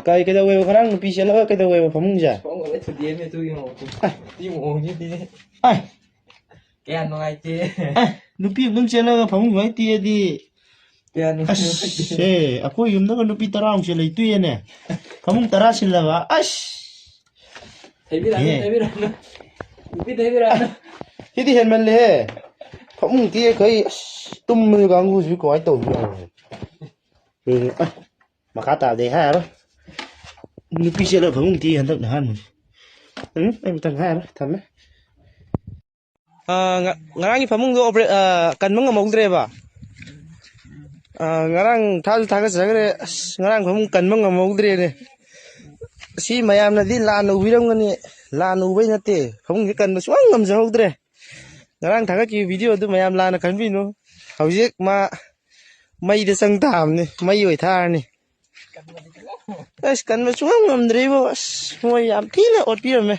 ꯀꯩꯗꯧꯋꯦꯕ ꯉꯔꯥꯡ ꯅꯨꯄꯤ ꯆꯦꯜꯂꯒ ꯀꯩꯗꯧꯋꯦꯕ ꯐꯃꯨꯡꯁꯦ ꯀꯌꯥ ꯅꯨꯡꯉꯥꯏꯇꯦ ꯅꯨꯄꯤ ꯑꯃꯇꯪ ꯆꯦꯜꯂꯒ ꯐꯃꯨꯡ ꯁꯨꯃꯥꯏꯅ ꯇꯤꯑꯗꯤ ꯀꯌꯥ ꯑꯁ ꯅꯨꯡꯉꯥꯏꯇꯦ ꯑꯩꯈꯣꯏ ꯌꯨꯝꯗꯒ ꯅꯨꯄꯤ 10 ꯆꯦꯜꯂꯛꯇꯣꯏꯅꯦ ꯐꯃꯨꯡ 10 ꯁꯤꯜꯂꯕ ꯑꯁ ꯊꯩꯕꯤꯔꯛꯑꯅꯨ ꯅꯨꯄꯤ ꯊꯩꯕꯤꯔꯛꯑꯅꯨ ꯁꯤꯗꯤ ꯍꯦꯟꯃꯜꯂꯦꯍꯦ ꯐꯃꯨꯡ ꯇꯤꯈꯩ ꯑꯁ ꯇꯨꯝꯕ ꯀꯥꯡꯕꯨꯁꯤ ꯀꯃꯥꯏꯅ ꯇꯧꯗꯣꯏꯅꯣ ꯃꯈꯥ ꯇꯥꯗꯦ ꯍꯥꯏꯔꯣꯏ ꯅꯨꯄꯤ ꯆꯦꯜꯂꯒ ꯐꯃꯨꯡ ꯇꯤ ꯍꯟꯗꯛꯅ ꯑꯍꯥꯟꯕꯅꯤ ꯑꯩ ꯃꯊꯪ ꯍꯥꯏꯔꯣꯏ ꯊꯝꯃꯦ ꯉꯔꯥꯡꯒꯤ ꯐꯃꯨꯡꯗꯣ ꯀꯟꯕ ꯉꯝꯍꯧꯗ꯭ꯔꯦꯕ ꯉꯔꯥꯡ ꯊꯥꯁꯨ ꯊꯥꯒꯠꯆꯈ꯭ꯔꯦ ꯑꯁ ꯉꯔꯥꯡ ꯐꯃꯨꯡ ꯀꯟꯕ ꯉꯝꯍꯧꯗ꯭ꯔꯦꯅꯦ ꯁꯤ ꯃꯌꯥꯝꯅꯗꯤ ꯂꯥꯟꯅ ꯎꯕꯤꯔꯝꯒꯅꯤ ꯂꯥꯟꯅ ꯎꯕꯩ ꯅꯠꯇꯦ ꯐꯃꯨꯡꯁꯦ ꯀꯟꯕ ꯁꯨꯡꯉꯝ ꯉꯝꯖꯍꯧꯗ꯭ꯔꯦ ꯉꯔꯥꯡ ꯊꯥꯒꯠꯈꯤꯕ ꯚꯤꯗꯤꯑꯣꯗꯨ ꯃꯌꯥꯝ ꯂꯥꯟꯅ ꯈꯟꯕꯤꯅꯨ ꯍꯧꯖꯤꯛ ꯃꯥ ꯃꯩꯗ ꯆꯪ ꯇꯥꯕꯅꯤ ꯃꯩ ꯑꯣꯏ ꯊꯥꯔꯅꯤ ꯑꯁ ꯀꯟꯕ ꯁꯨꯡꯉꯝ ꯉꯝꯗ꯭ꯔꯦꯕꯣ ꯑꯁ ꯃꯣꯏ ꯌꯥꯝ ꯊꯤꯅ ꯑꯣꯠꯄꯤꯔꯝꯃꯦ